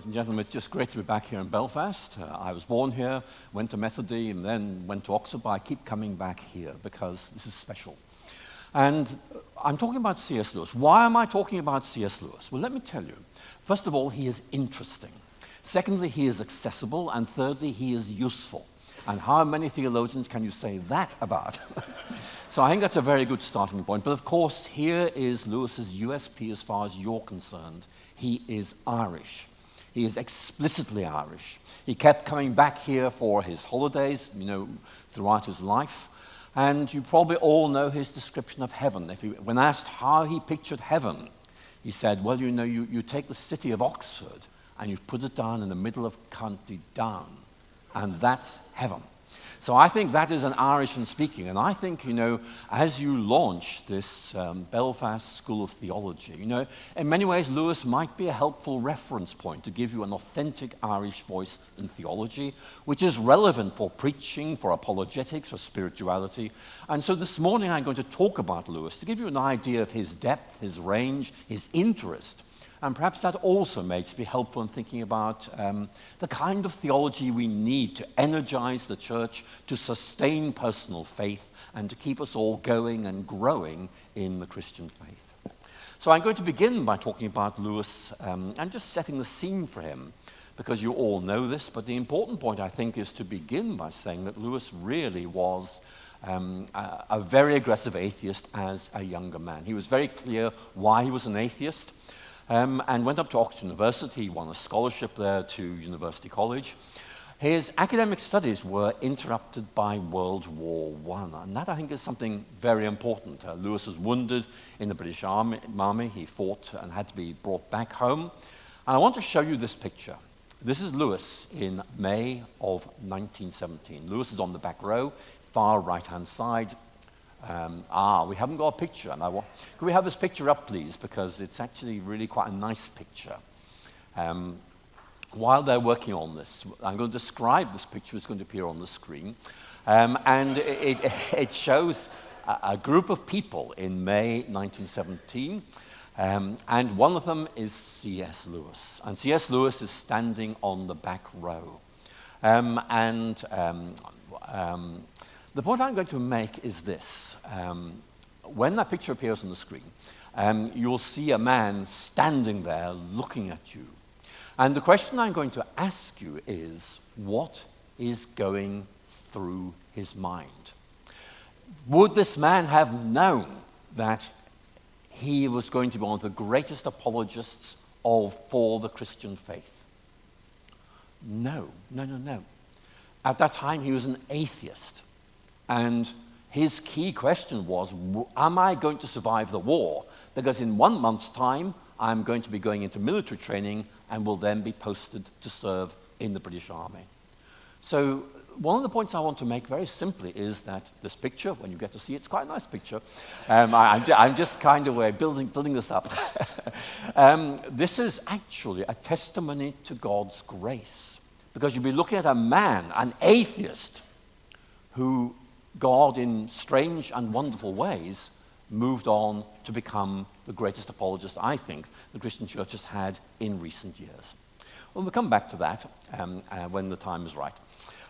and gentlemen, it's just great to be back here in Belfast. I was born here, went to Methody, and then went to Oxford, but I keep coming back here because this is special. And I'm talking about C.S. Lewis. Why am I talking about C.S. Lewis? Well, let me tell you. First of all, he is interesting. Secondly, he is accessible. And thirdly, he is useful. And how many theologians can you say that about? So I think that's a very good starting point. But of course, here is Lewis's USP as far as you're concerned. He is Irish. He is explicitly Irish. He kept coming back here for his holidays, throughout his life. And you probably all know his description of heaven. When asked how he pictured heaven, he said, well, you take the city of Oxford and you put it down in the middle of County Down, and that's heaven. So I think that is an Irishman speaking. And I think, as you launch this Belfast School of Theology, in many ways, Lewis might be a helpful reference point to give you an authentic Irish voice in theology, which is relevant for preaching, for apologetics, for spirituality. And so this morning, I'm going to talk about Lewis to give you an idea of his depth, his range, his interest. And perhaps that also makes me helpful in thinking about the kind of theology we need to energize the church, to sustain personal faith, and to keep us all going and growing in the Christian faith. So I'm going to begin by talking about Lewis and just setting the scene for him, because you all know this, but the important point, I think, is to begin by saying that Lewis really was a very aggressive atheist as a younger man. He was very clear why he was an atheist. And went up to Oxford University. He won a scholarship there to University College. His academic studies were interrupted by World War I, and that, I think, is something very important. Lewis was wounded in the British Army. He fought and had to be brought back home. And I want to show you this picture. This is Lewis in May of 1917. Lewis is on the back row, far right-hand side. We haven't got a picture. And could we have this picture up, please? Because it's actually really quite a nice picture. While they're working on this, I'm going to describe this picture. It's going to appear on the screen. And it shows a group of people in May 1917. And one of them is C.S. Lewis. And C.S. Lewis is standing on the back row. The point I'm going to make is this. When that picture appears on the screen, you'll see a man standing there looking at you. And the question I'm going to ask you is, what is going through his mind? Would this man have known that he was going to be one of the greatest apologists for the Christian faith? No. At that time, he was an atheist. And his key question was, am I going to survive the war? Because in 1 month's time, I'm going to be going into military training and will then be posted to serve in the British Army. So one of the points I want to make very simply is that this picture, when you get to see it, it's quite a nice picture. I'm just kind of building this up. This is actually a testimony to God's grace. Because you'll be looking at a man, an atheist, who God, in strange and wonderful ways, moved on to become the greatest apologist, I think, the Christian church has had in recent years. Well, we'll come back to that when the time is right.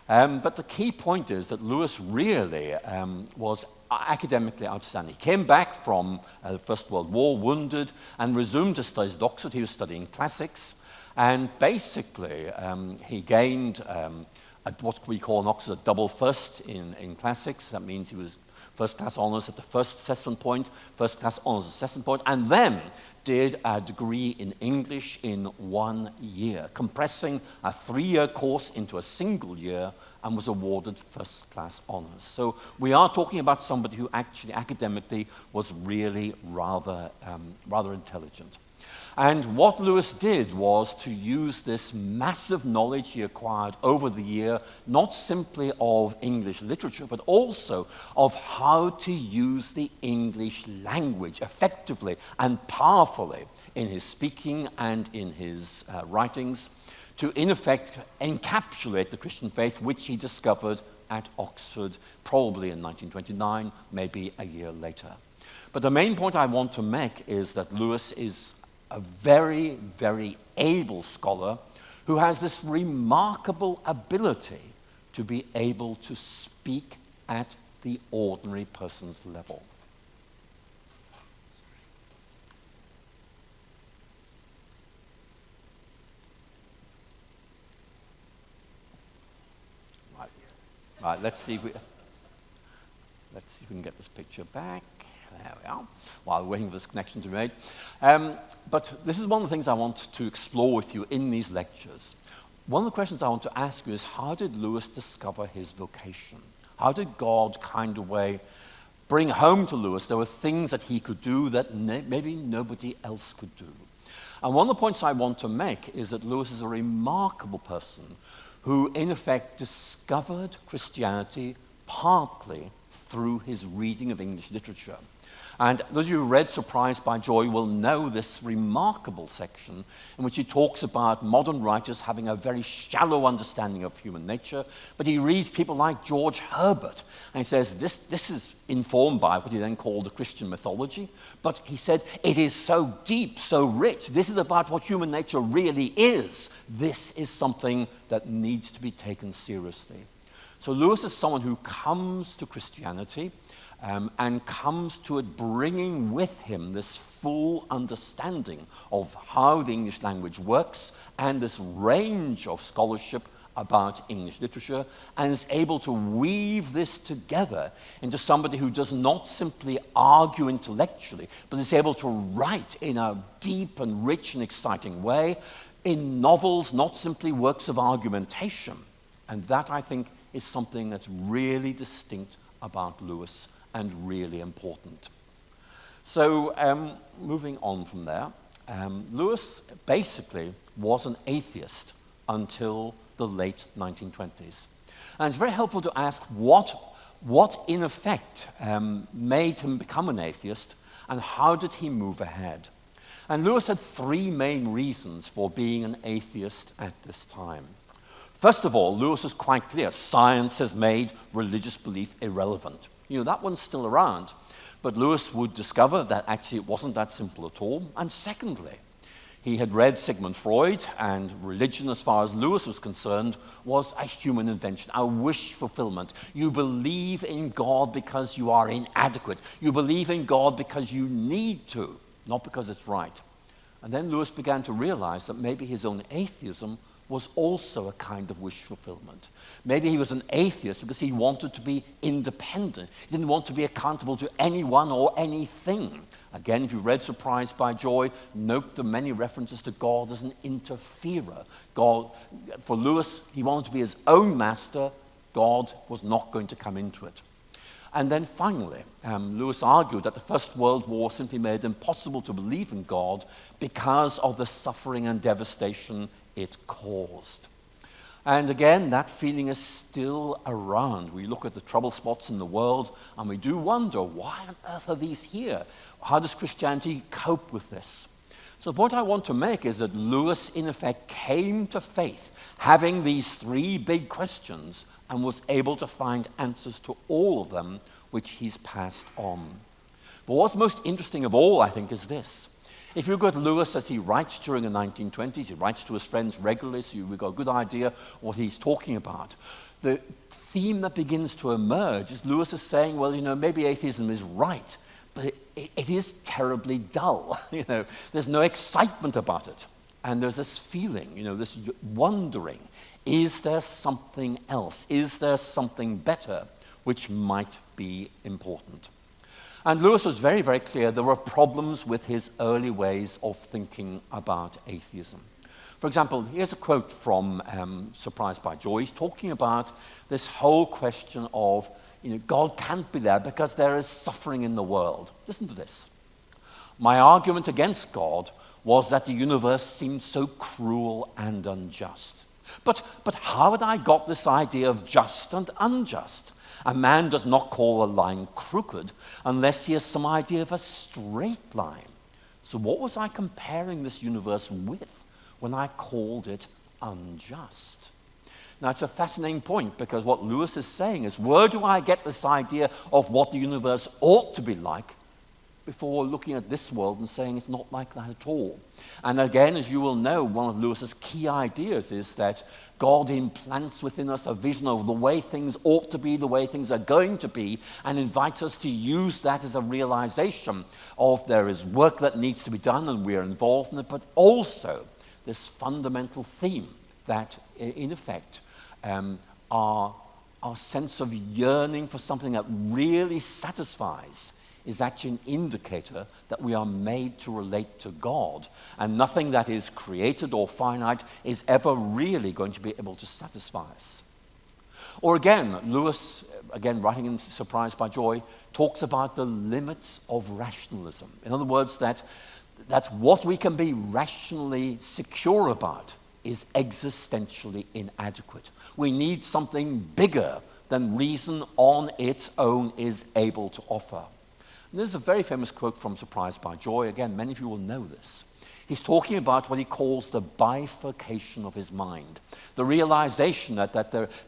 But the key point is that Lewis really was academically outstanding. He came back from the First World War, wounded, and resumed his studies at Oxford. He was studying classics, and basically he gained what we call in Oxford a double first in classics. That means he was first-class honours at the first assessment point, first-class honours assessment point, and then did a degree in English in 1 year, compressing a 3-year course into a single year, and was awarded first-class honours. So we are talking about somebody who actually academically was really rather intelligent. And what Lewis did was to use this massive knowledge he acquired over the year, not simply of English literature, but also of how to use the English language effectively and powerfully in his speaking and in his writings, to, in effect, encapsulate the Christian faith, which he discovered at Oxford, probably in 1929, maybe a year later. But the main point I want to make is that Lewis is a very, very able scholar who has this remarkable ability to be able to speak at the ordinary person's level. Right, let's see if we can get this picture back. There we are, while we're waiting for this connection to be made. But this is one of the things I want to explore with you in these lectures. One of the questions I want to ask you is, how did Lewis discover his vocation? How did God kind of way bring home to Lewis there were things that he could do that maybe nobody else could do? And one of the points I want to make is that Lewis is a remarkable person who, in effect, discovered Christianity partly through his reading of English literature. And those of you who read Surprised by Joy will know this remarkable section in which he talks about modern writers having a very shallow understanding of human nature, but he reads people like George Herbert, and he says this is informed by what he then called the Christian mythology, but he said it is so deep, so rich, this is about what human nature really is. This is something that needs to be taken seriously. So Lewis is someone who comes to Christianity and comes to it bringing with him this full understanding of how the English language works and this range of scholarship about English literature, and is able to weave this together into somebody who does not simply argue intellectually, but is able to write in a deep and rich and exciting way in novels, not simply works of argumentation. And that, I think, is something that's really distinct about Lewis and really important. So moving on from there, Lewis basically was an atheist until the late 1920s. And it's very helpful to ask what in effect made him become an atheist, and how did he move ahead? And Lewis had three main reasons for being an atheist at this time. First of all, Lewis was quite clear. Science has made religious belief irrelevant. You know, that one's still around. But Lewis would discover that actually it wasn't that simple at all. And secondly, he had read Sigmund Freud, and religion, as far as Lewis was concerned, was a human invention, a wish fulfillment. You believe in God because you are inadequate. You believe in God because you need to, not because it's right. And then Lewis began to realize that maybe his own atheism was also a kind of wish fulfillment. Maybe he was an atheist because he wanted to be independent. He didn't want to be accountable to anyone or anything. Again, if you read Surprised by Joy, note the many references to God as an interferer. God, for Lewis, he wanted to be his own master. God was not going to come into it. And then finally, Lewis argued that the First World War simply made it impossible to believe in God because of the suffering and devastation it caused. And again, that feeling is still around. We look at the trouble spots in the world, and we do wonder, why on earth are these here? How does Christianity cope with this? So the point I want to make is that Lewis, in effect, came to faith having these three big questions and was able to find answers to all of them, which he's passed on. But what's most interesting of all, I think, is this. If you look at Lewis as he writes during the 1920s, he writes to his friends regularly, so we've got a good idea what he's talking about. The theme that begins to emerge is Lewis is saying, well, you know, maybe atheism is right, but it is terribly dull. You know, there's no excitement about it. And there's this feeling, you know, this wondering, is there something else? Is there something better which might be important? And Lewis was very, very clear there were problems with his early ways of thinking about atheism. For example, here's a quote from Surprised by Joy. He's talking about this whole question of, you know, God can't be there because there is suffering in the world. Listen to this. My argument against God was that the universe seemed so cruel and unjust. But how had I got this idea of just and unjust? A man does not call a line crooked unless he has some idea of a straight line. So what was I comparing this universe with when I called it unjust? Now, it's a fascinating point, because what Lewis is saying is, where do I get this idea of what the universe ought to be like? before looking at this world and saying it's not like that at all. And again, as you will know, one of Lewis's key ideas is that God implants within us a vision of the way things ought to be, the way things are going to be, and invites us to use that as a realization of there is work that needs to be done and we're involved in it, but also this fundamental theme that, in effect, our sense of yearning for something that really satisfies is actually an indicator that we are made to relate to God, and nothing that is created or finite is ever really going to be able to satisfy us. Or again, Lewis, again writing in Surprised by Joy, talks about the limits of rationalism. In other words, that what we can be rationally secure about is existentially inadequate. We need something bigger than reason on its own is able to offer. And there's a very famous quote from Surprised by Joy. Again, many of you will know this. He's talking about what he calls the bifurcation of his mind, the realization that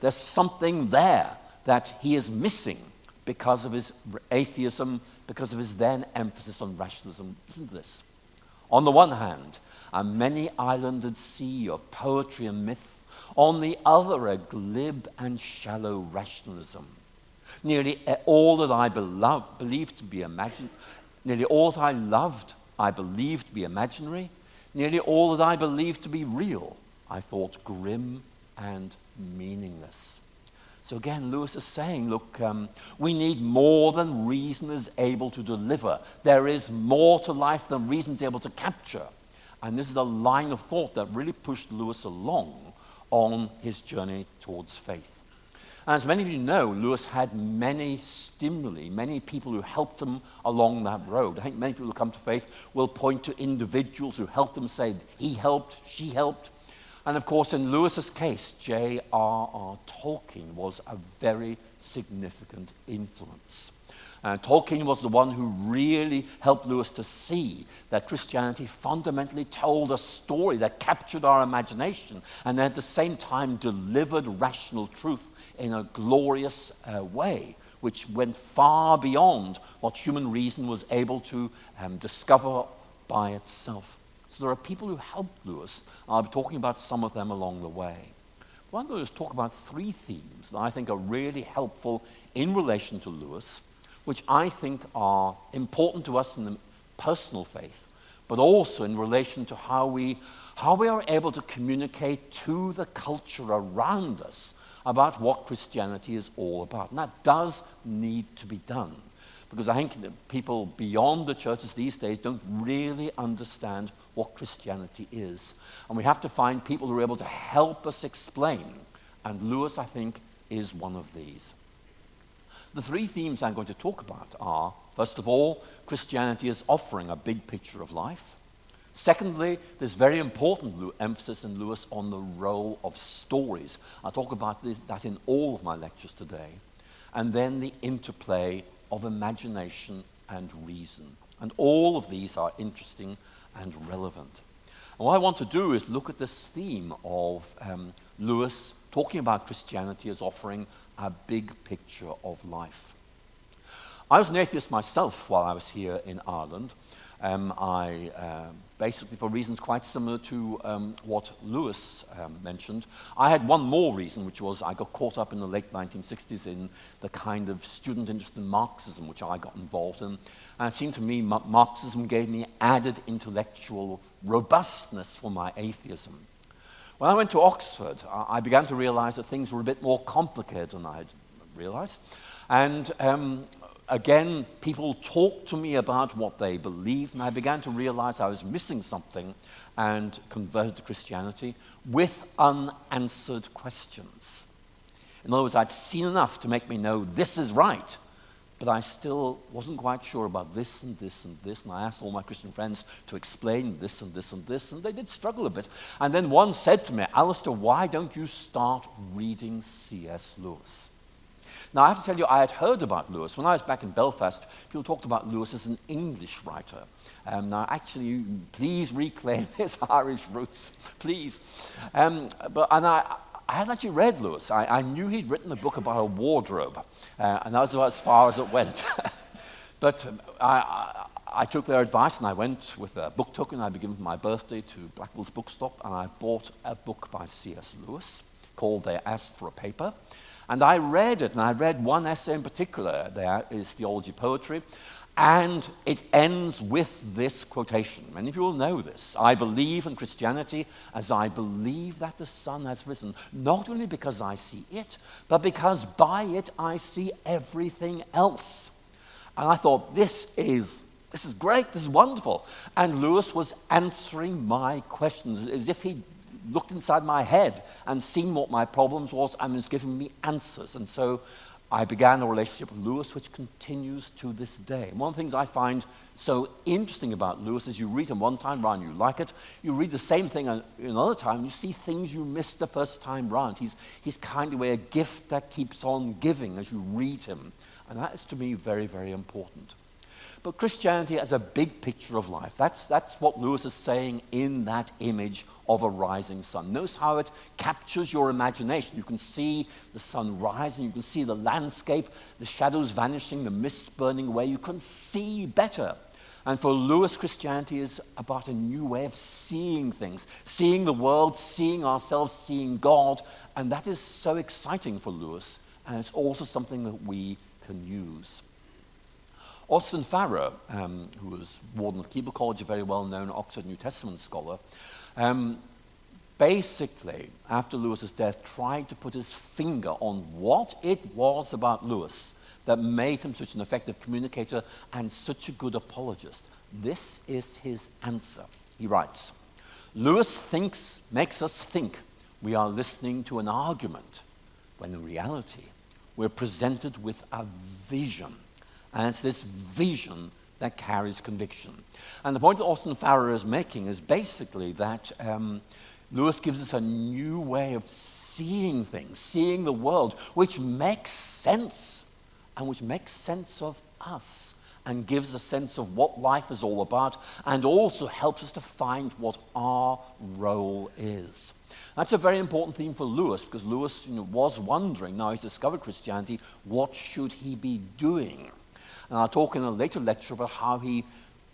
there's something there that he is missing because of his atheism, because of his then emphasis on rationalism. Listen to this. On the one hand, a many-islanded sea of poetry and myth. On the other, a glib and shallow rationalism. Nearly all that I believed to be imaginary. Nearly all that I loved, I believed to be imaginary. Nearly all that I believed to be real, I thought grim and meaningless. So again, Lewis is saying, look, we need more than reason is able to deliver. There is more to life than reason is able to capture. And this is a line of thought that really pushed Lewis along on his journey towards faith. And as many of you know, Lewis had many stimuli, many people who helped him along that road. I think many people who come to faith will point to individuals who helped them, say he helped, she helped. And of course, in Lewis's case, J.R.R. Tolkien was a very significant influence. Tolkien was the one who really helped Lewis to see that Christianity fundamentally told a story that captured our imagination and at the same time delivered rational truth in a glorious way, which went far beyond what human reason was able to discover by itself. So there are people who helped Lewis. I'll be talking about some of them along the way. Well, I'm going to talk about three themes that I think are really helpful in relation to Lewis, which I think are important to us in the personal faith, but also in relation to how we are able to communicate to the culture around us about what Christianity is all about. And that does need to be done, because I think that people beyond the churches these days don't really understand what Christianity is. And we have to find people who are able to help us explain. And Lewis, I think, is one of these. The three themes I'm going to talk about are, first of all, Christianity is offering a big picture of life. Secondly, there's very important emphasis in Lewis on the role of stories. I'll talk about that in all of my lectures today. And then the interplay of imagination and reason. And all of these are interesting and relevant. And what I want to do is look at this theme of Lewis talking about Christianity as offering a big picture of life. I was an atheist myself while I was here in Ireland. I basically, for reasons quite similar to what Lewis mentioned, I had one more reason, which was I got caught up in the late 1960s in the kind of student interest in Marxism, which I got involved in. And it seemed to me Marxism gave me added intellectual robustness for my atheism. When I went to Oxford, I began to realize that things were a bit more complicated than I had realized. And again, people talked to me about what they believed, and I began to realize I was missing something and converted to Christianity with unanswered questions. In other words, I'd seen enough to make me know this is right, but I still wasn't quite sure about this and this and this, and I asked all my Christian friends to explain this and this and this, and they did struggle a bit. And then one said to me, Alister, why don't you start reading C.S. Lewis? Now, I have to tell you, I had heard about Lewis. When I was back in Belfast, people talked about Lewis as an English writer. Now, actually, please reclaim his Irish roots, please. I hadn't actually read Lewis. I knew he'd written a book about a wardrobe, and that was about as far as it went. But I took their advice and I went with a book token I'd been given for my birthday to Blackwell's Bookstop, and I bought a book by C.S. Lewis called They Asked for a Paper. And I read it, and I read one essay in particular. There is Theology Poetry, and it ends with this quotation. Many of you will know this. I believe in Christianity as I believe that the sun has risen, not only because I see it, but because by it I see everything else. And I thought, this is great, this is wonderful. And Lewis was answering my questions as if he looked inside my head and seen what my problems was and was giving me answers. And so I began a relationship with Lewis, which continues to this day. And one of the things I find so interesting about Lewis is you read him one time round, you like it. You read the same thing another time, you see things you missed the first time round. He's kind of a gift that keeps on giving as you read him. And that is, to me, very, very important. But Christianity as a big picture of life, that's what Lewis is saying in that image of a rising sun. Notice how it captures your imagination. You can see the sun rising, you can see the landscape, the shadows vanishing, the mist burning away. You can see better. And for Lewis, Christianity is about a new way of seeing things, seeing the world, seeing ourselves, seeing God. And that is so exciting for Lewis, and it's also something that we can use. Austin Farrer, who was warden of Keble College, a very well-known Oxford New Testament scholar, basically, after Lewis's death, tried to put his finger on what it was about Lewis that made him such an effective communicator and such a good apologist. This is his answer. He writes, Lewis makes us think we are listening to an argument, when in reality, we're presented with a vision. And it's this vision that carries conviction. And the point that Austin Farrer is making is basically that Lewis gives us a new way of seeing things, seeing the world, which makes sense, and which makes sense of us, and gives a sense of what life is all about, and also helps us to find what our role is. That's a very important theme for Lewis, because Lewis was wondering, now he's discovered Christianity, what should he be doing? And I'll talk in a later lecture about how he,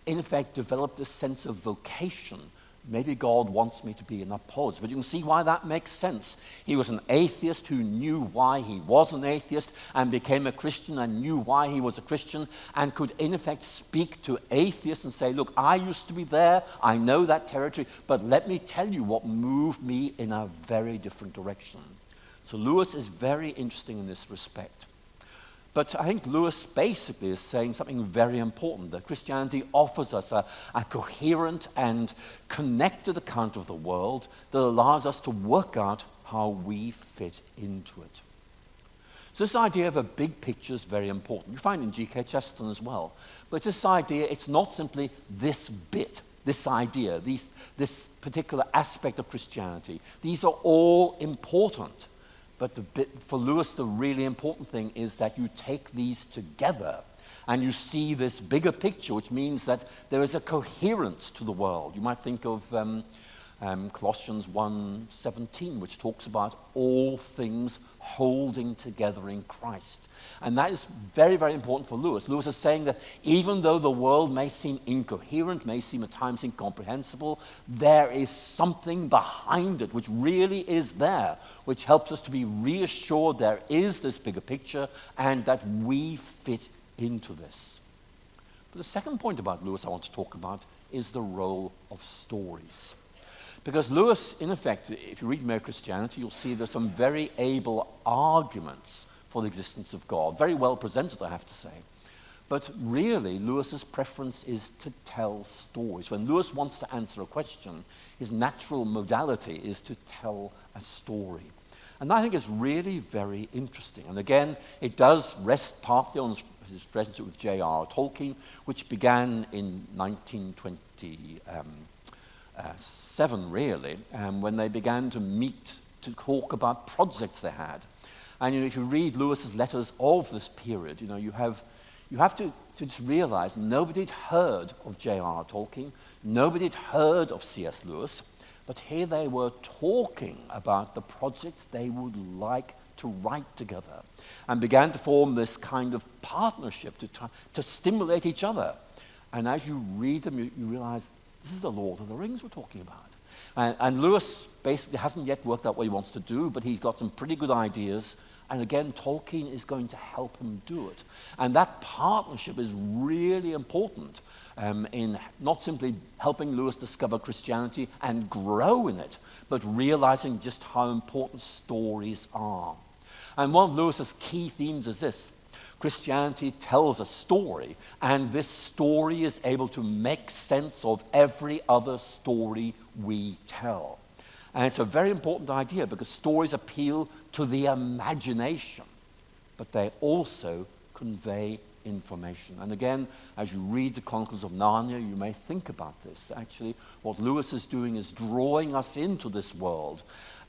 in effect, developed a sense of vocation. Maybe God wants me to be an apologist, but you can see why that makes sense. He was an atheist who knew why he was an atheist and became a Christian and knew why he was a Christian and could, in effect, speak to atheists and say, look, I used to be there, I know that territory, but let me tell you what moved me in a very different direction. So Lewis is very interesting in this respect. But I think Lewis basically is saying something very important, that Christianity offers us a coherent and connected account of the world that allows us to work out how we fit into it. So this idea of a big picture is very important. You find it in G.K. Chesterton as well. But this idea, it's not simply this bit, this idea, this particular aspect of Christianity. These are all important. But for Lewis, the really important thing is that you take these together and you see this bigger picture, which means that there is a coherence to the world. You might think of Colossians 1:17, which talks about all things holding together in Christ. And that is very, very important for Lewis. Lewis is saying that even though the world may seem incoherent, may seem at times incomprehensible, there is something behind it which really is there, which helps us to be reassured there is this bigger picture and that we fit into this. But the second point about Lewis I want to talk about is the role of stories. Because Lewis, in effect, if you read Mere Christianity, you'll see there's some very able arguments for the existence of God. Very well presented, I have to say. But really, Lewis's preference is to tell stories. When Lewis wants to answer a question, his natural modality is to tell a story. And I think it's really very interesting. And again, it does rest partly on his relationship with J.R.R. Tolkien, which began in 1927, really, when they began to meet to talk about projects they had. And if you read Lewis's letters of this period, you have to just realize nobody had heard of J.R.R. Tolkien, nobody had heard of C.S. Lewis, but here they were talking about the projects they would like to write together and began to form this kind of partnership to stimulate each other. And as you read them, you realize this is the Lord of the Rings we're talking about. And Lewis basically hasn't yet worked out what he wants to do, but he's got some pretty good ideas. And again, Tolkien is going to help him do it. And that partnership is really important in not simply helping Lewis discover Christianity and grow in it, but realizing just how important stories are. And one of Lewis's key themes is this: Christianity tells a story, and this story is able to make sense of every other story we tell. And it's a very important idea because stories appeal to the imagination, but they also convey information. And again, as you read the Chronicles of Narnia, you may think about this. Actually, what Lewis is doing is drawing us into this world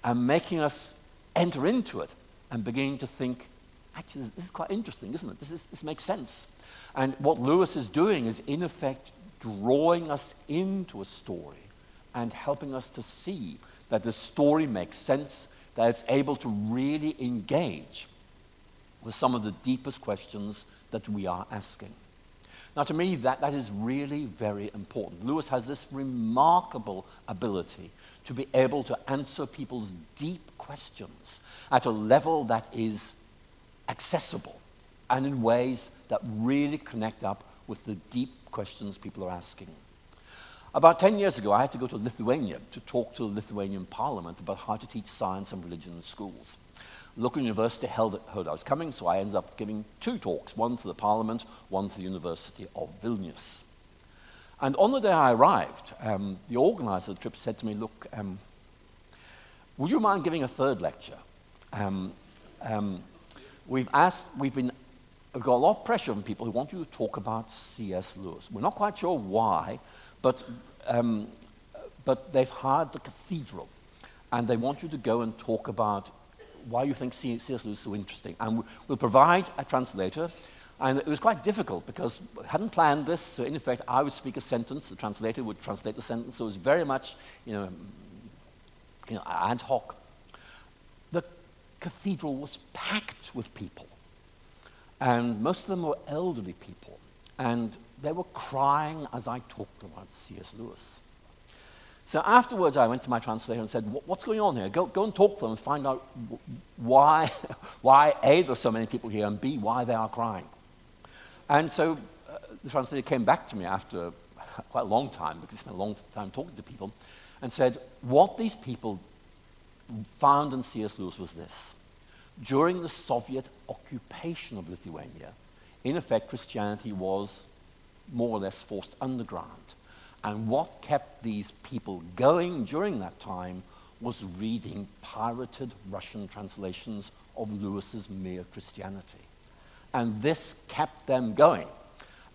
and making us enter into it and beginning to think, actually, this is quite interesting, isn't it? This makes sense. And what Lewis is doing is, in effect, drawing us into a story and helping us to see that the story makes sense, that it's able to really engage with some of the deepest questions that we are asking. Now, to me, that is really very important. Lewis has this remarkable ability to be able to answer people's deep questions at a level that is accessible and in ways that really connect up with the deep questions people are asking. About 10 years ago, I had to go to Lithuania to talk to the Lithuanian parliament about how to teach science and religion in schools. The local university heard I was coming, so I ended up giving 2 talks, one to the parliament, one to the University of Vilnius. And on the day I arrived, the organizer of the trip said to me, look, would you mind giving a 3rd lecture? We've got a lot of pressure on people who want you to talk about C.S. Lewis. We're not quite sure why, but they've hired the cathedral, and they want you to go and talk about why you think C.S. Lewis is so interesting. And we'll provide a translator. And it was quite difficult because I hadn't planned this, so in effect I would speak a sentence, the translator would translate the sentence, so it was very much ad hoc. The cathedral was packed with people, and most of them were elderly people, and they were crying as I talked about C.S. Lewis. So afterwards, I went to my translator and said, what's going on here? Go and talk to them and find out why A, there's so many people here, and B, why they are crying. And so the translator came back to me after quite a long time, because he spent a long time talking to people, and said, what these people found in C.S. Lewis was this. During the Soviet occupation of Lithuania, in effect, Christianity was more or less forced underground. And what kept these people going during that time was reading pirated Russian translations of Lewis's Mere Christianity. And this kept them going.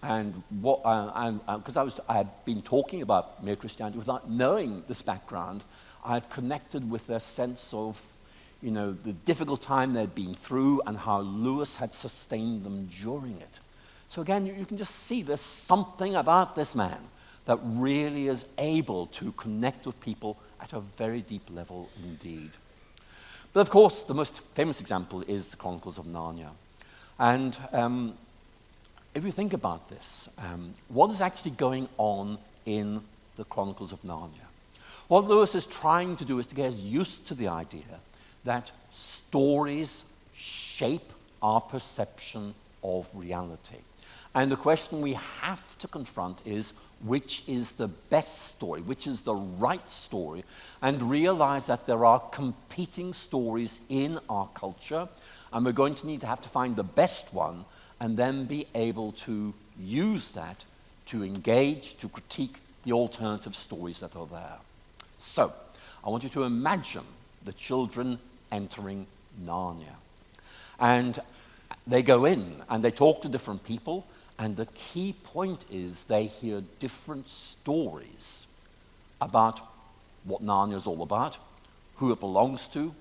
And because I had been talking about Mere Christianity without knowing this background, I had connected with their sense of, the difficult time they'd been through and how Lewis had sustained them during it. So again, you can just see there's something about this man that really is able to connect with people at a very deep level indeed. But of course, the most famous example is the Chronicles of Narnia. And if you think about this, what is actually going on in the Chronicles of Narnia? What Lewis is trying to do is to get us used to the idea that stories shape our perception of reality. And the question we have to confront is, which is the best story, which is the right story, and realize that there are competing stories in our culture, and we're going to need to have to find the best one, and then be able to use that to engage, to critique the alternative stories that are there. So, I want you to imagine the children entering Narnia. And they go in, and they talk to different people, and the key point is they hear different stories about what Narnia is all about, who it belongs to,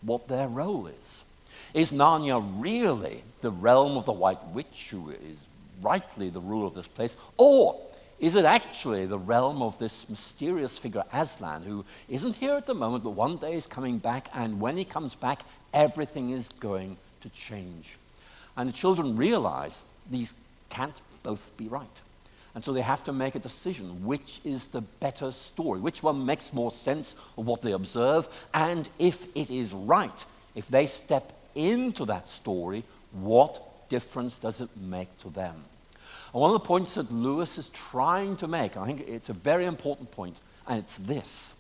what their role is. Is Narnia really the realm of the White Witch, who is rightly the ruler of this place, or is it actually the realm of this mysterious figure Aslan, who isn't here at the moment, but one day is coming back, and when he comes back, everything is going to change? And the children realize these can't both be right. And so they have to make a decision, which is the better story, which one makes more sense of what they observe, and if it is right, if they step into that story, what difference does it make to them? And one of the points that Lewis is trying to make, I think it's a very important point, and it's this,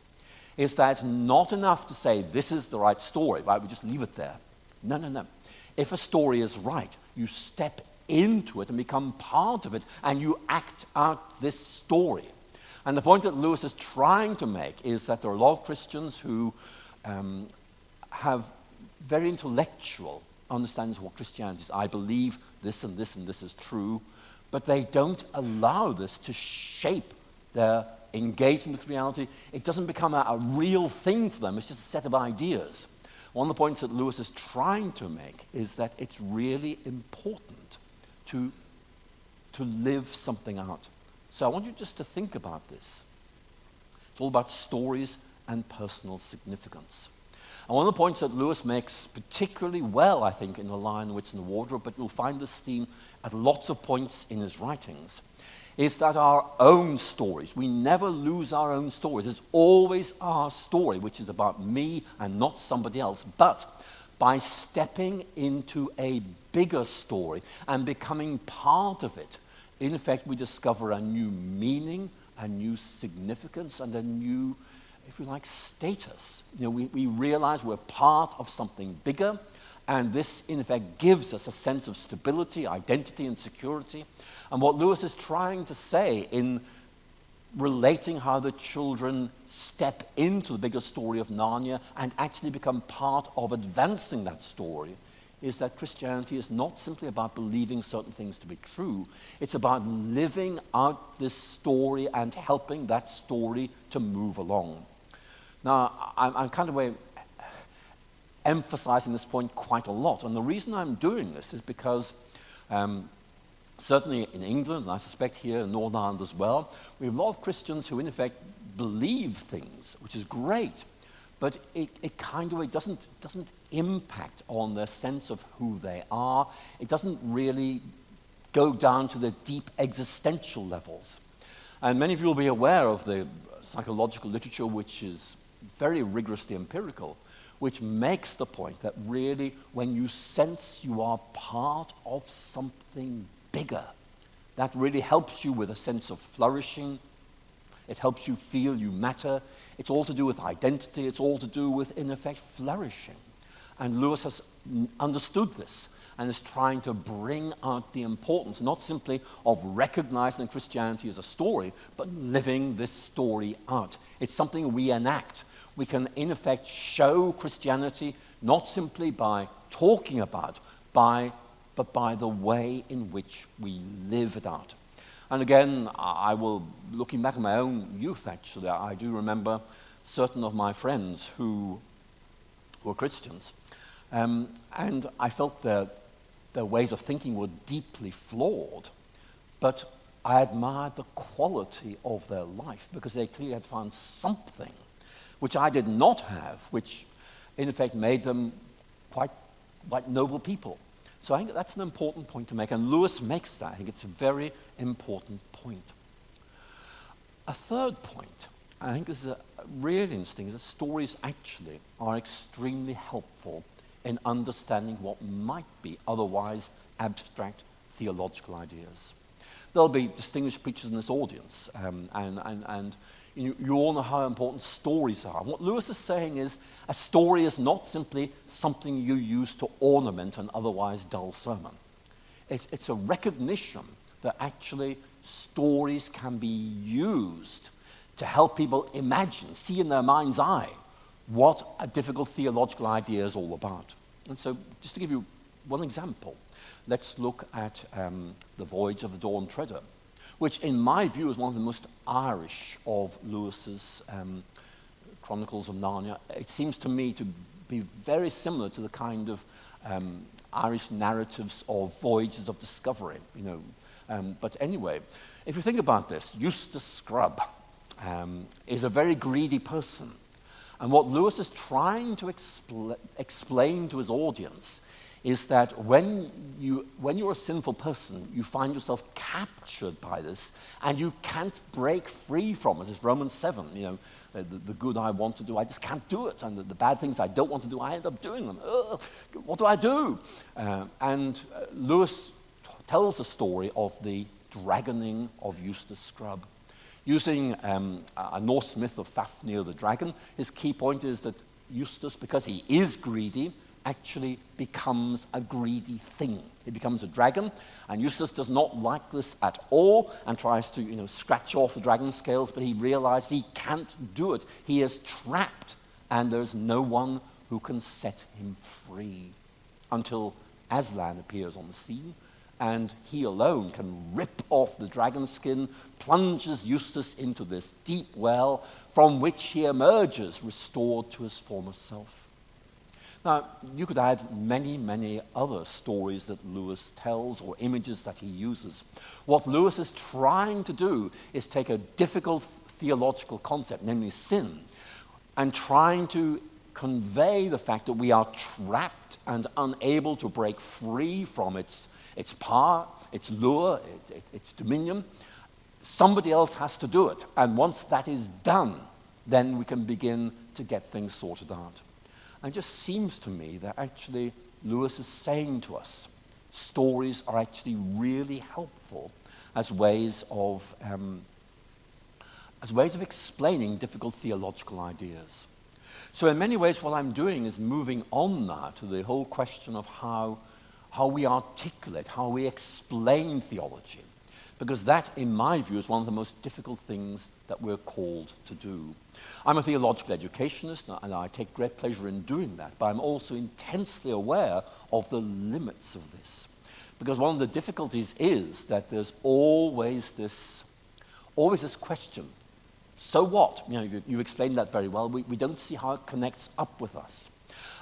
is that it's not enough to say this is the right story, right? We just leave it there. No, no, no. If a story is right, you step into it and become part of it, and you act out this story. And the point that Lewis is trying to make is that there are a lot of Christians who have very intellectual understandings of what Christianity is. I believe this and this and this is true, but they don't allow this to shape their engagement with reality. It doesn't become a real thing for them. It's just a set of ideas. One of the points that Lewis is trying to make is that it's really important to live something out. So I want you just to think about this. It's all about stories and personal significance. And one of the points that Lewis makes particularly well, I think, in The Lion, the Witch, and the Wardrobe, but you'll find this theme at lots of points in his writings, is that our own stories, we never lose our own stories. There's always our story, which is about me and not somebody else. But by stepping into a bigger story and becoming part of it, in effect, we discover a new meaning, a new significance, and a new, if you like, status. You know, we realize we're part of something bigger, and this, in effect, gives us a sense of stability, identity, and security. And what Lewis is trying to say in relating how the children step into the bigger story of Narnia and actually become part of advancing that story is that Christianity is not simply about believing certain things to be true. It's about living out this story and helping that story to move along. Now, I'm kind of emphasizing this point quite a lot, and the reason I'm doing this is because certainly in England, and I suspect here in Northern Ireland as well, we have a lot of Christians who in effect believe things, which is great, but it kind of doesn't impact on their sense of who they are. It doesn't really go down to the deep existential levels. And many of you will be aware of the psychological literature, which is very rigorously empirical, which makes the point that really when you sense you are part of something bigger, that really helps you with a sense of flourishing. It helps you feel you matter. It's all to do with identity. It's all to do with, in effect, flourishing. And Lewis has understood this and is trying to bring out the importance, not simply of recognizing Christianity as a story, but living this story out. It's something we enact. We can, in effect, show Christianity not simply by talking about, but by the way in which we live it out. And again, I will, looking back at my own youth actually, I do remember certain of my friends who were Christians. And I felt their ways of thinking were deeply flawed, but I admired the quality of their life because they clearly had found something which I did not have, which in effect made them quite noble people. So I think that's an important point to make, and Lewis makes that. I think it's a very important point. A third point, I think this is really interesting, is that stories actually are extremely helpful in understanding what might be otherwise abstract theological ideas. There'll be distinguished preachers in this audience, and you all know how important stories are. What Lewis is saying is a story is not simply something you use to ornament an otherwise dull sermon. It's a recognition that actually stories can be used to help people imagine, see in their mind's eye, what a difficult theological idea is all about. And so, just to give you one example, let's look at The Voyage of the Dawn Treader, which in my view is one of the most Irish of Lewis's Chronicles of Narnia. It seems to me to be very similar to the kind of Irish narratives of voyages of discovery, but anyway, if you think about this, Eustace Scrubb is a very greedy person. And what Lewis is trying to explain to his audience is that when you're a sinful person, you find yourself captured by this, and you can't break free from it. It's Romans 7, the good I want to do, I just can't do it. And the bad things I don't want to do, I end up doing them. Ugh, what do I do? And Lewis tells the story of the dragoning of Eustace Scrubb. Using a Norse myth of Fafnir the dragon, his key point is that Eustace, because he is greedy, actually becomes a greedy thing. He becomes a dragon, and Eustace does not like this at all and tries to scratch off the dragon scales, but he realizes he can't do it. He is trapped, and there's no one who can set him free until Aslan appears on the scene, and he alone can rip off the dragon skin, plunges Eustace into this deep well from which he emerges restored to his former self. Now, you could add many, many other stories that Lewis tells or images that he uses. What Lewis is trying to do is take a difficult theological concept, namely sin, and trying to convey the fact that we are trapped and unable to break free from its power, its lure, its dominion. Somebody else has to do it. And once that is done, then we can begin to get things sorted out. And it just seems to me that actually Lewis is saying to us, stories are actually really helpful as ways of explaining difficult theological ideas. So in many ways, what I'm doing is moving on now to the whole question of how we articulate, how we explain theology. Because that, in my view, is one of the most difficult things that we're called to do. I'm a theological educationist, and I take great pleasure in doing that, but I'm also intensely aware of the limits of this. Because one of the difficulties is that there's always this question, so what? You explained that very well. We don't see how it connects up with us.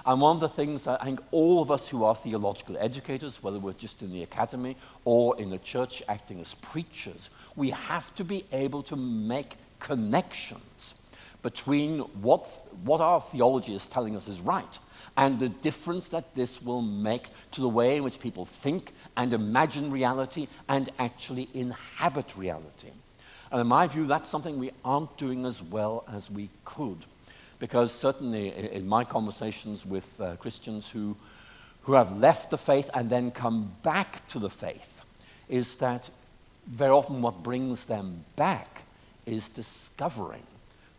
And one of the things that I think all of us who are theological educators, whether we're just in the academy or in the church acting as preachers, we have to be able to make connections between what our theology is telling us is right and the difference that this will make to the way in which people think and imagine reality and actually inhabit reality. And in my view, that's something we aren't doing as well as we could. Because certainly in my conversations with Christians who have left the faith and then come back to the faith, is that very often what brings them back is discovering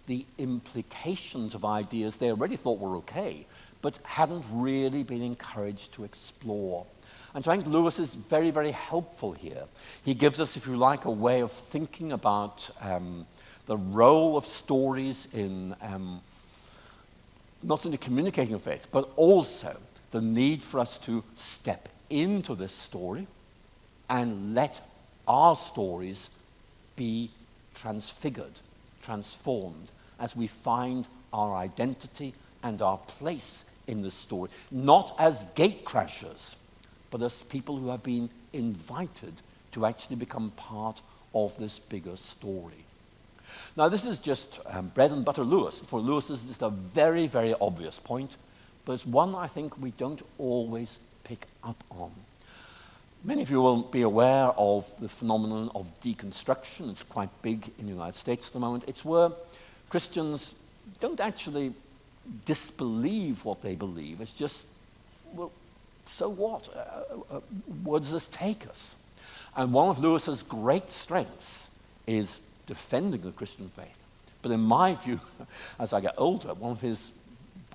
the implications of ideas they already thought were okay, but hadn't really been encouraged to explore. And so I think Lewis is very, very helpful here. He gives us, if you like, a way of thinking about the role of stories in not only communicating faith, but also the need for us to step into this story and let our stories be transfigured, transformed, as we find our identity and our place in this story, not as gatecrashers, but as people who have been invited to actually become part of this bigger story. Now, this is just bread and butter Lewis. For Lewis, this is just a very, very obvious point, but it's one I think we don't always pick up on. Many of you will be aware of the phenomenon of deconstruction. It's quite big in the United States at the moment. It's where Christians don't actually disbelieve what they believe. It's just, well, so what? Where does this take us? And one of Lewis's great strengths is defending the Christian faith. But in my view, as I get older, one of his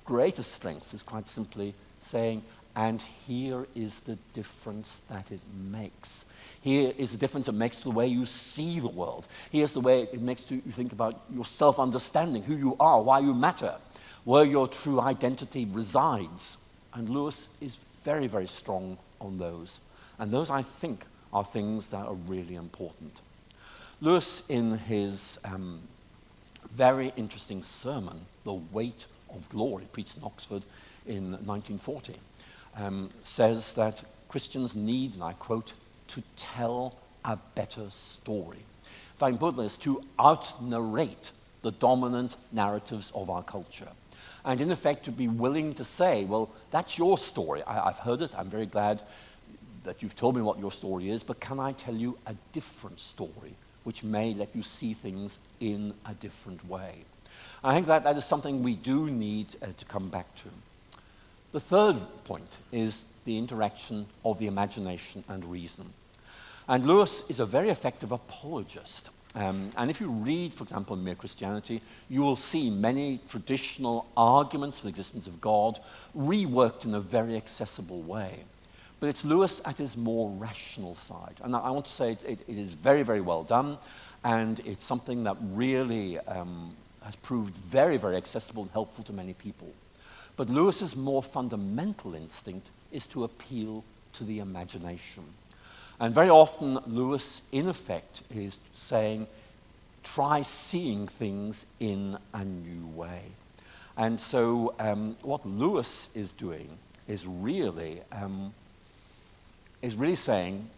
greatest strengths is quite simply saying, and here is the difference that it makes. Here is the difference it makes to the way you see the world. Here's the way it makes you think about your self-understanding, who you are, why you matter, where your true identity resides. And Lewis is very, very strong on those. And those, I think, are things that are really important. Lewis, in his very interesting sermon, The Weight of Glory, preached in Oxford in 1940, says that Christians need, and I quote, to tell a better story. If I can put this, to out-narrate the dominant narratives of our culture. And in effect, to be willing to say, well, that's your story. I've heard it. I'm very glad that you've told me what your story is, but can I tell you a different story, which may let you see things in a different way? I think that is something we do need to come back to. The third point is the interaction of the imagination and reason. And Lewis is a very effective apologist. And if you read, for example, Mere Christianity, you will see many traditional arguments for the existence of God reworked in a very accessible way. But it's Lewis at his more rational side. And I want to say it is very, very well done, and it's something that really has proved very, very accessible and helpful to many people. But Lewis's more fundamental instinct is to appeal to the imagination. And very often, Lewis, in effect, is saying, try seeing things in a new way. And so what Lewis is doing is really saying,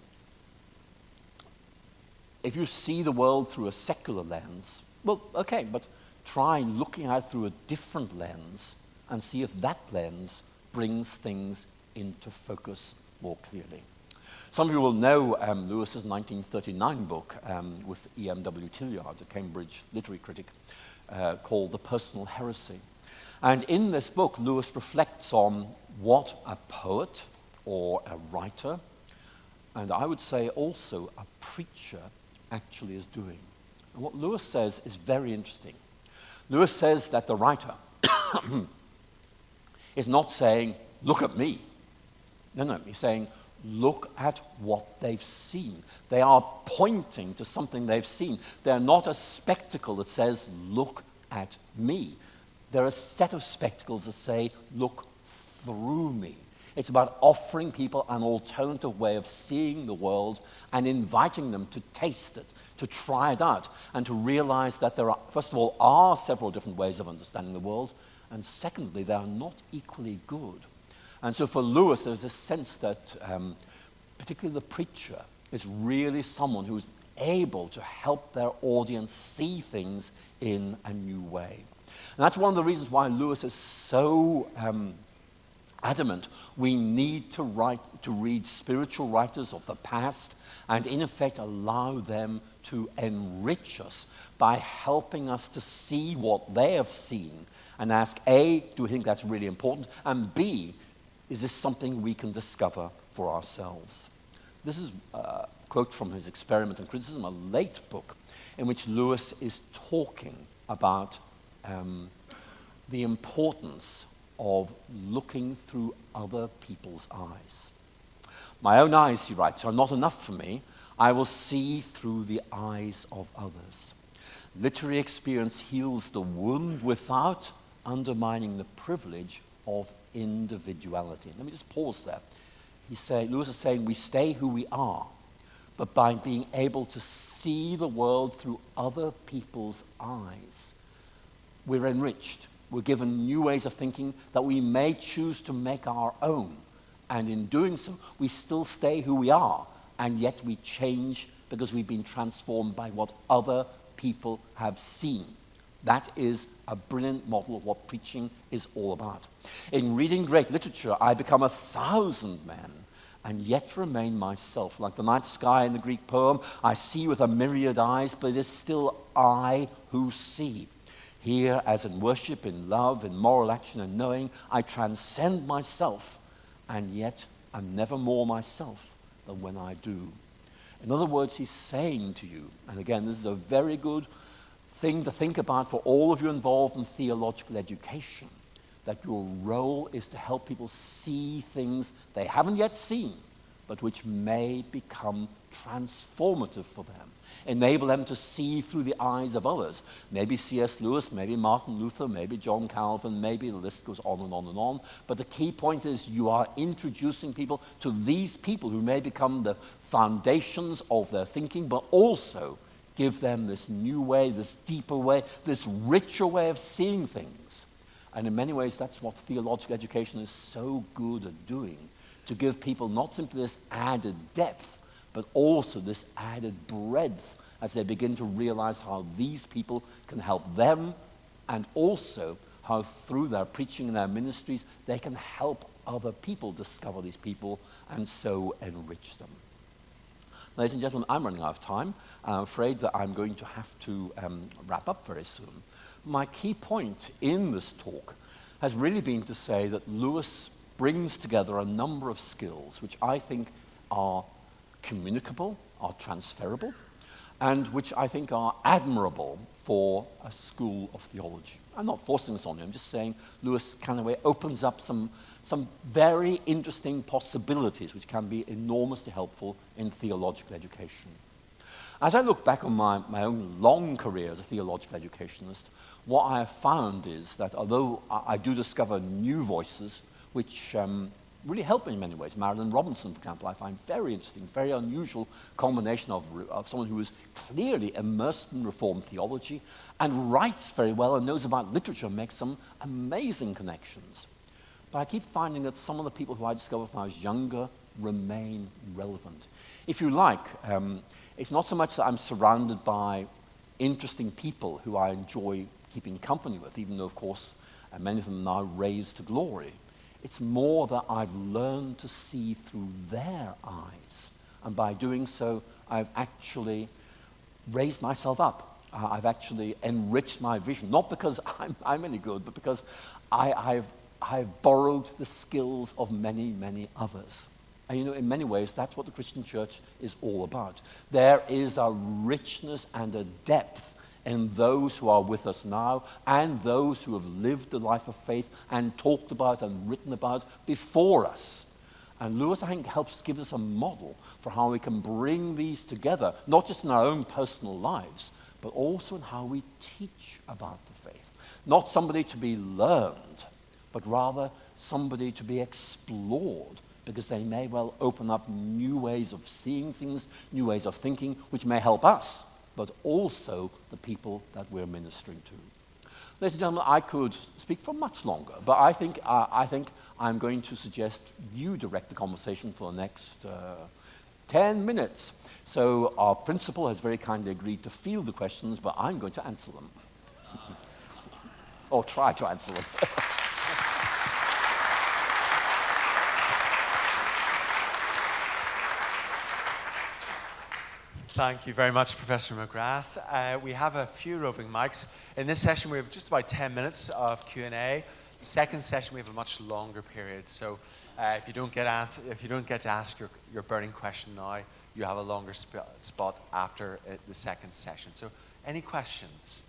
if you see the world through a secular lens, well, okay, but try looking at it through a different lens and see if that lens brings things into focus more clearly. Some of you will know Lewis's 1939 book with E.M.W. Tillyard, a Cambridge literary critic, called The Personal Heresy. And in this book, Lewis reflects on what a poet or a writer, and I would say also a preacher, actually is doing. And what Lewis says is very interesting. Lewis says that the writer is not saying, look at me. No, he's saying, look at what they've seen. They are pointing to something they've seen. They're not a spectacle that says, look at me. They're a set of spectacles that say, look through me. It's about offering people an alternative way of seeing the world and inviting them to taste it, to try it out, and to realize that there are, first of all, are several different ways of understanding the world, and secondly, they are not equally good. And so for Lewis, there's a sense that particularly the preacher is really someone who's able to help their audience see things in a new way. And that's one of the reasons why Lewis is so adamant we need to read spiritual writers of the past and in effect allow them to enrich us by helping us to see what they have seen and ask, A, do we think that's really important? And B, is this something we can discover for ourselves? This is a quote from his Experiment and Criticism, a late book, in which Lewis is talking about the importance of looking through other people's eyes. My own eyes, he writes, are not enough for me. I will see through the eyes of others. Literary experience heals the wound without undermining the privilege of individuality. Let me just pause there. Lewis is saying we stay who we are, but by being able to see the world through other people's eyes, we're enriched. We're given new ways of thinking that we may choose to make our own. And in doing so, we still stay who we are, and yet we change because we've been transformed by what other people have seen. That is a brilliant model of what preaching is all about. In reading great literature, I become 1,000 men and yet remain myself. Like the night sky in the Greek poem, I see with a myriad eyes, but it is still I who see. Here, as in worship, in love, in moral action and knowing, I transcend myself, and yet I'm never more myself than when I do. In other words, he's saying to you, and again, this is a very good thing to think about for all of you involved in theological education, that your role is to help people see things they haven't yet seen, but which may become transformative for them. Enable them to see through the eyes of others. Maybe C.S. Lewis, maybe Martin Luther, maybe John Calvin, maybe the list goes on and on and on. But the key point is you are introducing people to these people who may become the foundations of their thinking, but also give them this new way, this deeper way, this richer way of seeing things. And in many ways, that's what theological education is so good at doing, to give people not simply this added depth, but also this added breadth as they begin to realize how these people can help them and also how through their preaching and their ministries, they can help other people discover these people and so enrich them. Ladies and gentlemen, I'm running out of time. I'm afraid that I'm going to have to wrap up very soon. My key point in this talk has really been to say that Lewis brings together a number of skills which I think are communicable, are transferable, and which I think are admirable for a school of theology. I'm not forcing this on you, I'm just saying Lewis kind of opens up some very interesting possibilities which can be enormously helpful in theological education. As I look back on my own long career as a theological educationist, what I have found is that although I do discover new voices which really help me in many ways. Marilyn Robinson, for example, I find very interesting, very unusual combination of someone who is clearly immersed in Reformed theology and writes very well and knows about literature, makes some amazing connections. But I keep finding that some of the people who I discovered when I was younger remain relevant. If you like, it's not so much that I'm surrounded by interesting people who I enjoy keeping company with, even though, of course, many of them are now raised to glory. It's more that I've learned to see through their eyes. And by doing so, I've actually raised myself up. I've actually enriched my vision. Not because I'm any good, but because I've borrowed the skills of many, many others. And you know, in many ways, that's what the Christian church is all about. There is a richness and a depth in those who are with us now and those who have lived the life of faith and talked about and written about before us. And Lewis, I think, helps give us a model for how we can bring these together, not just in our own personal lives, but also in how we teach about the faith. Not somebody to be learned, but rather somebody to be explored, because they may well open up new ways of seeing things, new ways of thinking, which may help us, but also the people that we're ministering to. Ladies and gentlemen, I could speak for much longer, but I think I'm going to suggest you direct the conversation for the next 10 minutes. So our principal has very kindly agreed to field the questions, but I'm going to answer them. Or try to answer them. Thank you very much, Professor McGrath. We have a few roving mics. In this session, we have just about 10 minutes of Q&A. The second session, we have a much longer period. So if you don't get to ask your burning question now, you have a longer spot after the second session. So any questions?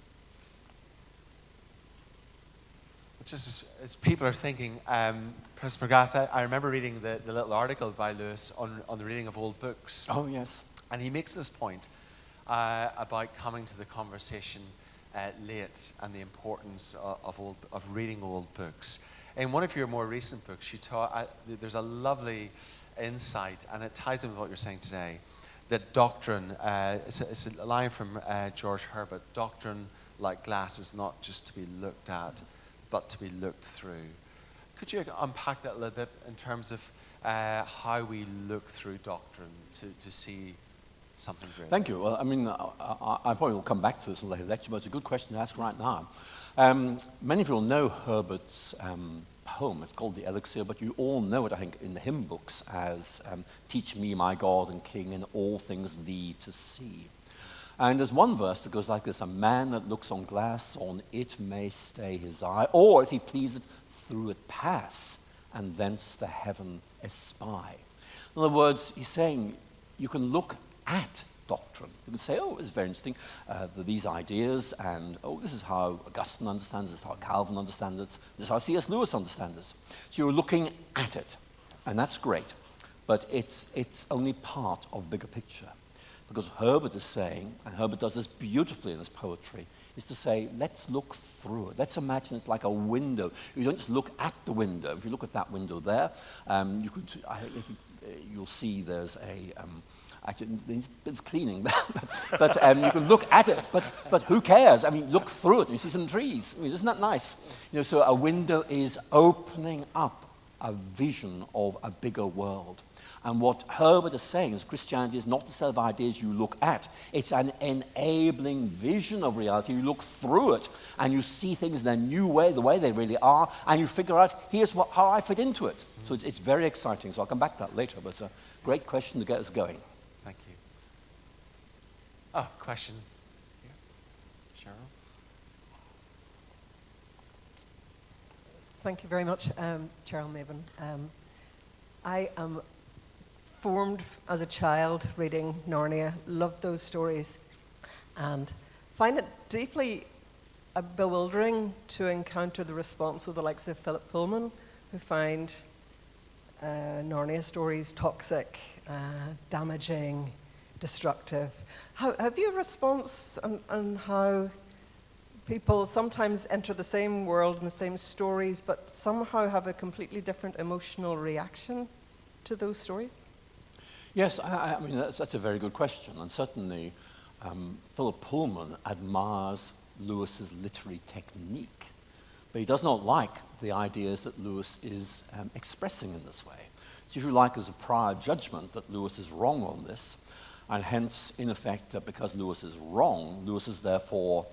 Just as people are thinking, Professor McGrath, I remember reading the little article by Lewis on the reading of old books. Oh, yes. And he makes this point about coming to the conversation late and the importance of reading old books. In one of your more recent books, you there's a lovely insight, and it ties in with what you're saying today, that doctrine, it's a line from George Herbert, doctrine like glass is not just to be looked at, but to be looked through. Could you unpack that a little bit in terms of how we look through doctrine to see something great? Thank you. Well, I mean, I probably will come back to this in a later lecture, but it's a good question to ask right now. Many of you will know Herbert's poem. It's called The Elixir, but you all know it, I think, in the hymn books as Teach me, my God and King, in all things thee to see. And there's one verse that goes like this: a man that looks on glass, on it may stay his eye, or if he pleaseth, through it pass, and thence the heaven espy. In other words, he's saying you can look at doctrine. You can say, oh, it's very interesting, these ideas, and oh, this is how Augustine understands it, this is how Calvin understands it, this is how C.S. Lewis understands it. So you're looking at it, and that's great, but it's only part of the bigger picture. Because Herbert is saying, and Herbert does this beautifully in his poetry, is to say, let's look through it. Let's imagine it's like a window. You don't just look at the window. If you look at that window there, you'll see there's a... Actually, there's a bit of cleaning, but you can look at it, but who cares? I mean, look through it, and you see some trees. I mean, isn't that nice? You know, so a window is opening up a vision of a bigger world. And what Herbert is saying is Christianity is not the set of ideas you look at. It's an enabling vision of reality. You look through it and you see things in a new way, the way they really are, and you figure out, here's how I fit into it. So it's very exciting. So I'll come back to that later, but it's a great question to get us going. Thank you. Oh, question here. Cheryl? Thank you very much, Cheryl Maven. I am formed as a child reading Narnia, loved those stories, and find it deeply bewildering to encounter the response of the likes of Philip Pullman, who find Narnia stories toxic, damaging, destructive. Have you a response on how people sometimes enter the same world and the same stories, but somehow have a completely different emotional reaction to those stories? Yes, I mean, that's a very good question. And certainly, Philip Pullman admires Lewis's literary technique, but he does not like the ideas that Lewis is expressing in this way. So if you like, there's a prior judgment that Lewis is wrong on this, and hence, in effect, because Lewis is wrong, Lewis is therefore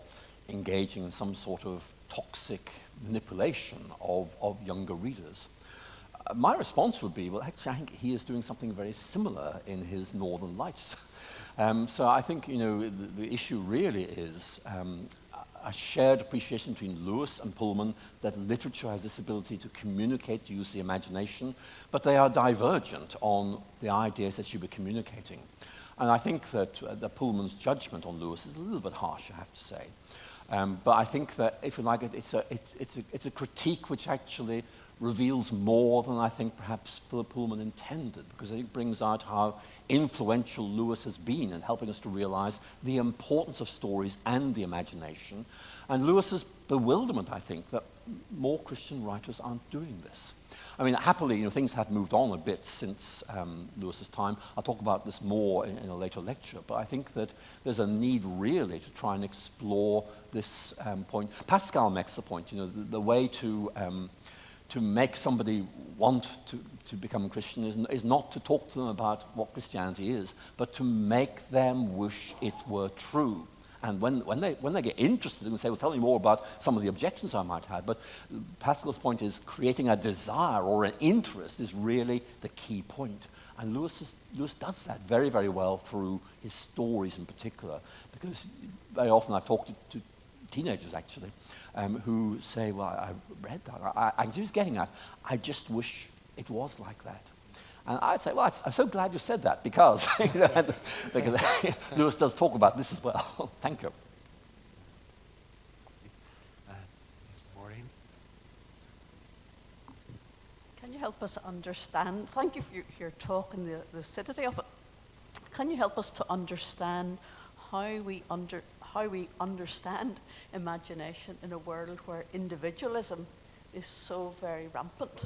engaging in some sort of toxic manipulation of younger readers. My response would be, well, actually, I think he is doing something very similar in his Northern Lights. So I think, the issue really is a shared appreciation between Lewis and Pullman that literature has this ability to communicate, to use the imagination, but they are divergent on the ideas that she'll be communicating. And I think that Pullman's judgment on Lewis is a little bit harsh, I have to say. But I think that, if you like, it's a critique which actually reveals more than I think perhaps Philip Pullman intended, because it brings out how influential Lewis has been in helping us to realize the importance of stories and the imagination, and Lewis's bewilderment, I think, that more Christian writers aren't doing this. I mean, happily, things have moved on a bit since Lewis's time. I'll talk about this more in a later lecture, but I think that there's a need really to try and explore this point. Pascal makes the point, the way to make somebody want to become a Christian is not to talk to them about what Christianity is, but to make them wish it were true. And when they get interested and say, well, tell me more about some of the objections I might have. But Pascal's point is creating a desire or an interest is really the key point. And Lewis does that very, very well through his stories in particular, because very often I've talked to teenagers, actually, who say, well, I read that. I'm just getting at, I just wish it was like that. And I'd say, well, I'm so glad you said that, because, because Lewis does talk about this as well. Thank you. Maureen? Can you help us understand, thank you for your talk and the lucidity of it. Can you help us to understand how we understand imagination in a world where individualism is so very rampant?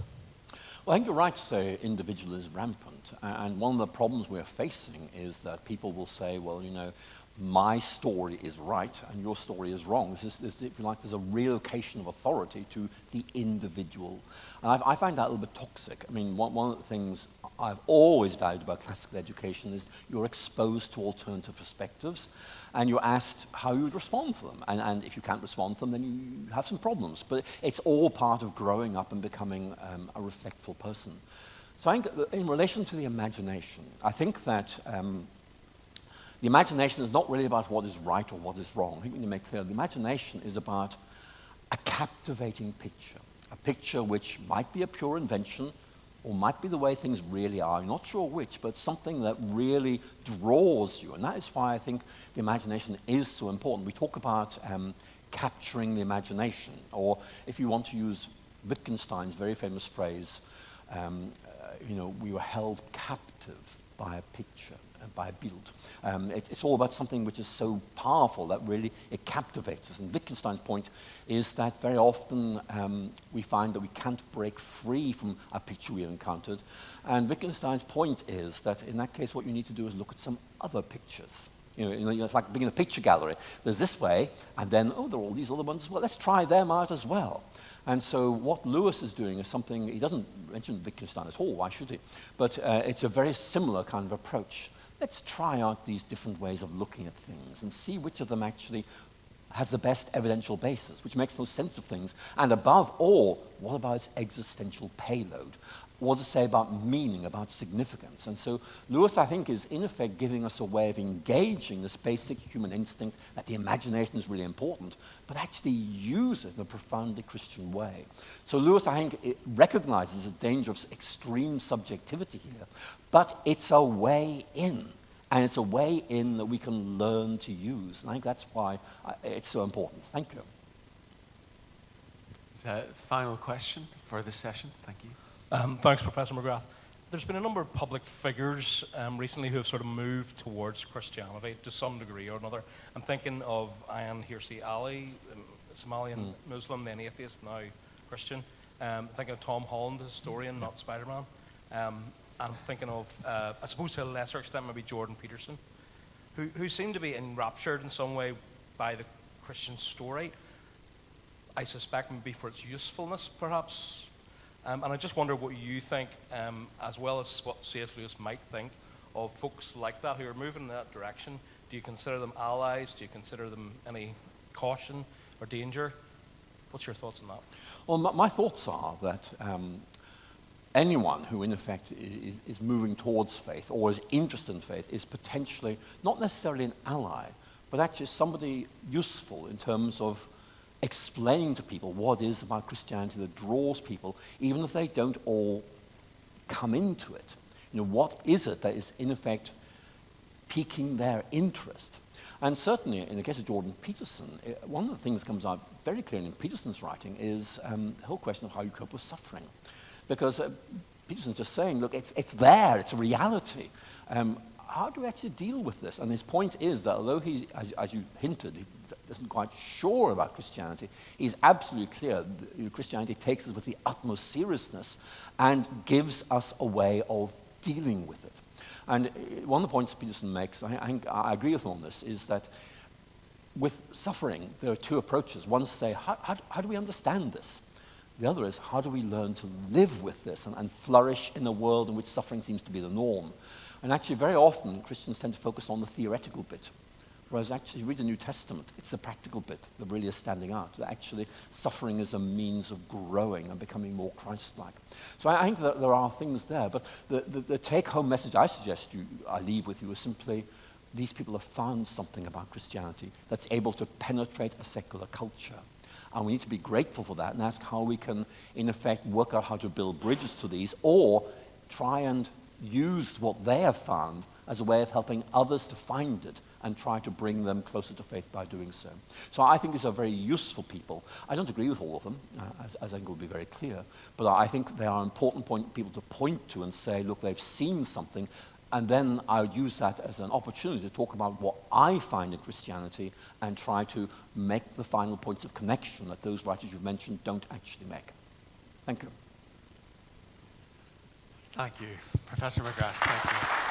Well, I think you're right to say individual is rampant. And one of the problems we're facing is that people will say, well, my story is right and your story is wrong. This is, if you like, there's a relocation of authority to the individual. And I find that a little bit toxic. I mean, one of the things I've always valued about classical education is you're exposed to alternative perspectives and you're asked how you would respond to them. And if you can't respond to them, then you have some problems. But it's all part of growing up and becoming a reflectful person. So I think in relation to the imagination, I think that the imagination is not really about what is right or what is wrong. I think we need to make clear the imagination is about a captivating picture, a picture which might be a pure invention or might be the way things really are. I'm not sure which, but something that really draws you. And that is why I think the imagination is so important. We talk about capturing the imagination, or if you want to use Wittgenstein's very famous phrase, we were held captive by a picture, by a Bild. It's all about something which is so powerful that really it captivates us. And Wittgenstein's point is that very often we find that we can't break free from a picture we have encountered. And Wittgenstein's point is that in that case what you need to do is look at some other pictures. It's like being in a picture gallery. There's this way, and then, there are all these other ones as well. Let's try them out as well. And so what Lewis is doing is something, he doesn't mention Wittgenstein at all, why should he? But it's a very similar kind of approach. Let's try out these different ways of looking at things and see which of them actually has the best evidential basis, which makes most sense of things. And above all, what about its existential payload? What does it say about meaning, about significance? And so Lewis, I think, is in effect giving us a way of engaging this basic human instinct that the imagination is really important, but actually use it in a profoundly Christian way. So Lewis, I think, it recognizes the danger of extreme subjectivity here, but it's a way in. And it's a way in that we can learn to use. And I think that's why it's so important. Thank you. Is that a final question for this session? Thank you. Thanks, Professor McGrath. There's been a number of public figures recently who have sort of moved towards Christianity to some degree or another. I'm thinking of Ayaan Hirsi Ali, Somalian Muslim, then atheist, now Christian. I'm thinking of Tom Holland, the historian, not Spider-Man. I'm thinking of, I suppose to a lesser extent, maybe Jordan Peterson, who seem to be enraptured in some way by the Christian story. I suspect maybe for its usefulness, perhaps. And I just wonder what you think, as well as what C.S. Lewis might think, of folks like that who are moving in that direction. Do you consider them allies? Do you consider them any caution or danger? What's your thoughts on that? Well, my thoughts are that anyone who, in effect, is moving towards faith or is interested in faith is potentially not necessarily an ally, but actually somebody useful in terms of explaining to people what it is about Christianity that draws people, even if they don't all come into it. What is it that is, in effect, piquing their interest? And certainly, in the case of Jordan Peterson, one of the things that comes out very clearly in Peterson's writing is the whole question of how you cope with suffering. Because Peterson's just saying, look, it's there, it's a reality. How do we actually deal with this? And his point is that although he, as you hinted, he isn't quite sure about Christianity, he's absolutely clear that Christianity takes us with the utmost seriousness and gives us a way of dealing with it. And one of the points Peterson makes, I agree with him on this, is that with suffering, there are two approaches. One is to say, how do we understand this? The other is, how do we learn to live with this and flourish in a world in which suffering seems to be the norm? And actually, very often, Christians tend to focus on the theoretical bit. Whereas actually, you read the New Testament, it's the practical bit that really is standing out. That actually, suffering is a means of growing and becoming more Christ-like. So I think that there are things there. But the take-home message I suggest I leave with you is simply, these people have found something about Christianity that's able to penetrate a secular culture. And we need to be grateful for that and ask how we can, in effect, work out how to build bridges to these, or try and use what they have found as a way of helping others to find it and try to bring them closer to faith by doing so. So I think these are very useful people. I don't agree with all of them, as I think will be very clear, but I think they are important people to point to and say, look, they've seen something, and then I would use that as an opportunity to talk about what I find in Christianity and try to make the final points of connection that those writers you've mentioned don't actually make. Thank you. Thank you, Professor McGrath. Thank you.